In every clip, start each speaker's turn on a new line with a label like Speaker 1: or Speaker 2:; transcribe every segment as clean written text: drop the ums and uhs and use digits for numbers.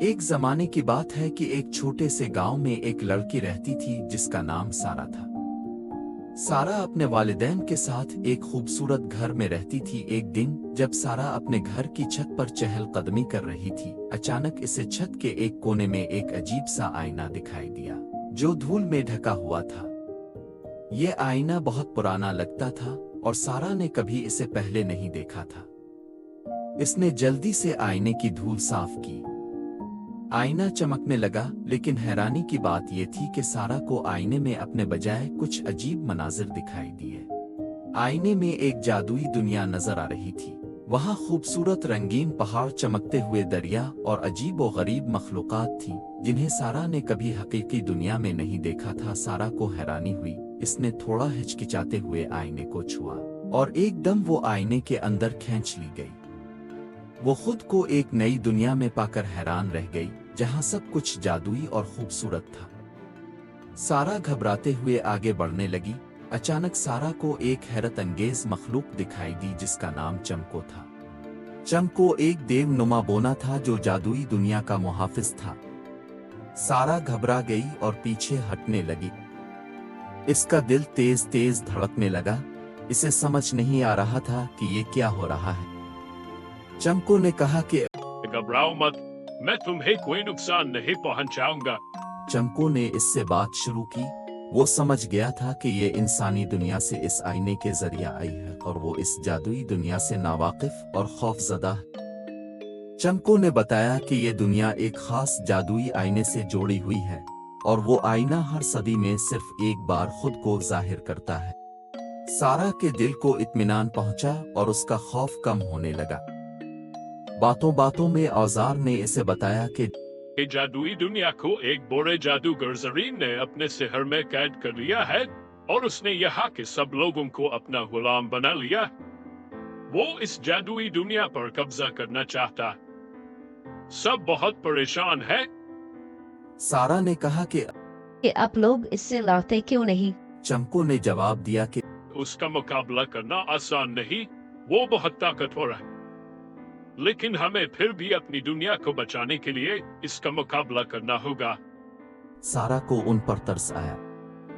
Speaker 1: एक जमाने की बात है कि एक छोटे से गांव में एक लड़की रहती थी जिसका नाम सारा था। सारा अपने वालिदैन के साथ एक खूबसूरत घर में रहती थी। एक दिन जब सारा अपने घर की छत पर चहलकदमी कर रही थी, अचानक इसे छत के एक कोने में एक अजीब सा आईना दिखाई दिया जो धूल में ढका हुआ था। यह आईना बहुत पुराना लगता था और सारा ने कभी इसे पहले नहीं देखा था। इसने जल्दी से आईने की धूल साफ की। आईना चमकने लगा, लेकिन हैरानी की बात यह थी कि सारा को आईने में अपने बजाय कुछ अजीब मनाजिर दिखाई दिए। आईने में एक जादुई दुनिया नजर आ रही थी। वहां खूबसूरत रंगीन पहाड़, चमकते हुए दरिया और अजीब व गरीब मखलूकात थीं जिन्हें सारा ने कभी हकीकी दुनिया में नहीं देखा था। सारा को हैरानी हुई। इसने थोड़ा हिचकिचाते हुए आईने को छुआ और एकदम वो आईने के अंदर खींच ली गई। वो खुद को एक नई दुनिया में पाकर हैरान रह गई, जहां सब कुछ जादुई और खूबसूरत था। सारा घबराते हुए आगे बढ़ने लगी। अचानक सारा को एक हैरत अंगेज मखलूक दिखाई दी जिसका नाम चमको था। चमको एक देवनुमा बोना था जो जादुई दुनिया का मुहाफिज था। सारा घबरा गई और पीछे हटने लगी। इसका दिल तेज तेज धड़कने लगा। इसे समझ नहीं आ रहा था कि ये क्या हो रहा है। चमको ने कहा कि
Speaker 2: घबराओ मत, मैं तुम्हें कोई नुकसान नहीं पहुंचाऊंगा।
Speaker 1: चमको ने इससे बात शुरू की। वो समझ गया था कि ये इंसानी दुनिया से इस आईने के जरिए आई है और वो इस जादुई दुनिया से नावाकिफ और खौफजदा है। चमको ने बताया कि ये दुनिया एक खास जादुई आईने से जोड़ी हुई है और वो आईना हर सदी में सिर्फ एक बार खुद को जाहिर करता है। सारा के दिल को इत्मीनान पहुंचा और उसका खौफ कम होने लगा। बातों बातों में औजार ने इसे बताया कि
Speaker 2: जादुई दुनिया को एक बुरे जादूगर ज़रीन ने अपने शहर में कैद कर लिया है और उसने यहाँ के सब लोगों को अपना गुलाम बना लिया। वो इस जादुई दुनिया पर कब्जा करना चाहता। सब बहुत परेशान है।
Speaker 1: सारा ने कहा कि
Speaker 3: आप लोग इससे लड़ते क्यों नहीं?
Speaker 1: चमको ने जवाब दिया कि
Speaker 2: उसका मुकाबला करना आसान नहीं, वो बहुत ताकतवर है, लेकिन हमें फिर भी अपनी दुनिया को बचाने के लिए इसका मुकाबला करना होगा।
Speaker 1: सारा को उन पर तरस आया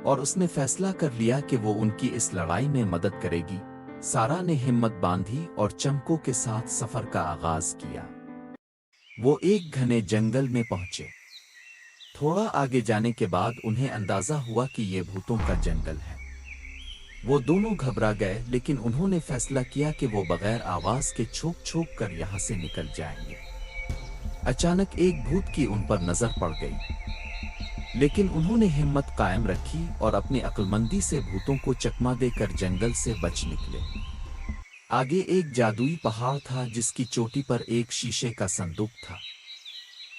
Speaker 1: और उसने फैसला कर लिया कि वो उनकी इस लड़ाई में मदद करेगी। सारा ने हिम्मत बांधी और चमको के साथ सफर का आगाज किया। वो एक घने जंगल में पहुंचे। थोड़ा आगे जाने के बाद उन्हें अंदाजा हुआ कि ये भूतों का जंगल है। वो दोनों घबरा गए, लेकिन उन्होंने फैसला किया कि वो बगैर आवाज के छुप छुप कर यहाँ से निकल जाएंगे। अचानक एक भूत की उन पर नजर पड़ गई, लेकिन उन्होंने हिम्मत कायम रखी और अपनी अक्लमंदी से भूतों को चकमा देकर जंगल से बच निकले। आगे एक जादुई पहाड़ था जिसकी चोटी पर एक शीशे का संदूक था।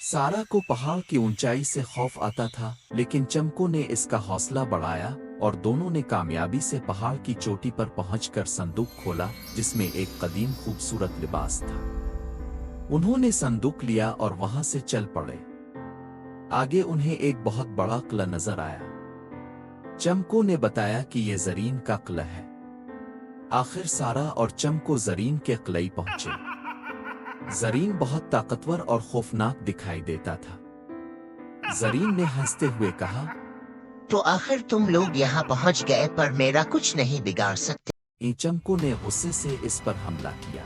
Speaker 1: सारा को पहाड़ की ऊंचाई से खौफ आता था, लेकिन चमको ने इसका हौसला बढ़ाया और दोनों ने कामयाबी से पहाड़ की चोटी पर पहुंचकर संदूक खोला जिसमें एक कदीम खूबसूरत लिबास था। उन्होंने संदूक लिया और वहां से चल पड़े। आगे उन्हें एक बहुत बड़ा किला नजर आया। चमको ने बताया कि यह जरीन का किला है। आखिर सारा और चमको जरीन के किले पहुंचे। जरीन बहुत ताकतवर और खौफनाक दिखाई देता था। जरीन ने हंसते हुए कहा,
Speaker 4: तो आखिर तुम लोग यहाँ पहुँच गए, पर मेरा कुछ नहीं बिगाड़ सकते।
Speaker 1: चमको ने गुस्से से इस पर हमला किया,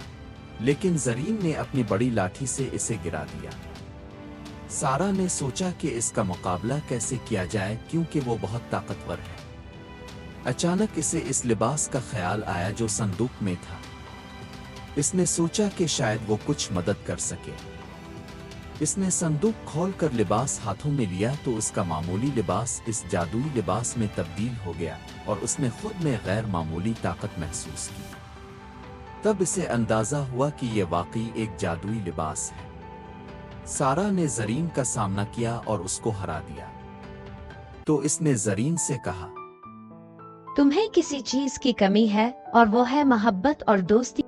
Speaker 1: लेकिन जरीन ने अपनी बड़ी लाठी से इसे गिरा दिया। सारा ने सोचा कि इसका मुकाबला कैसे किया जाए क्योंकि वो बहुत ताकतवर है। अचानक इसे इस लिबास का ख्याल आया जो संदूक में था। इसने सोचा कि शायद वो कुछ मदद कर सके। इसने संदूक खोलकर लिबास हाथों में लिया तो उसका मामूली लिबास इस जादुई लिबास में तब्दील हो गया और उसने खुद में गैर मामूली ताकत महसूस की। तब इसे अंदाजा हुआ कि यह वाकई एक जादुई लिबास है। सारा ने जरीन का सामना किया और उसको हरा दिया। तो इसने जरीन से कहा,
Speaker 3: तुम्हें किसी चीज की कमी है और वो है मोहब्बत और दोस्ती।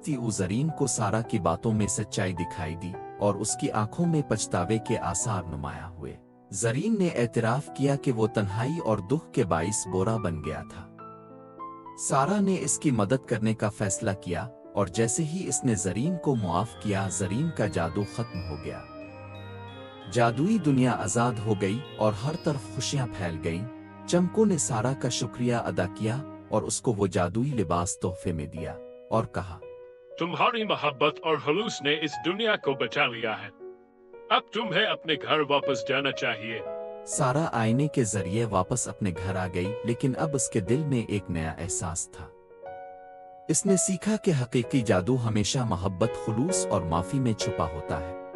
Speaker 1: जरीन को सारा की बातों में सच्चाई दिखाई दी और उसकी आंखों में पछतावे के आसार नुमाया हुए। जरीन ने एतराफ किया कि वो तन्हाई और दुख के बाइस बोरा बन गया था। सारा ने इसकी मदद करने का फैसला किया और जैसे ही इसने जरीन को मुआफ किया, जरीन का जादू खत्म हो गया। जादुई दुनिया आजाद हो गई और हर तरफ खुशियां फैल गईं। चमको ने सारा का शुक्रिया अदा किया और उसको वो जादुई लिबास तोहफे में दिया और कहा,
Speaker 2: तुम्हारी मोहब्बत और खलूस ने इस दुनिया को बचा लिया है। अब तुम्हें अपने घर वापस जाना चाहिए।
Speaker 1: सारा आईने के जरिए वापस अपने घर आ गई, लेकिन अब उसके दिल में एक नया एहसास था। इसने सीखा कि हकीकी जादू हमेशा मोहब्बत, खुलूस और माफी में छुपा होता है।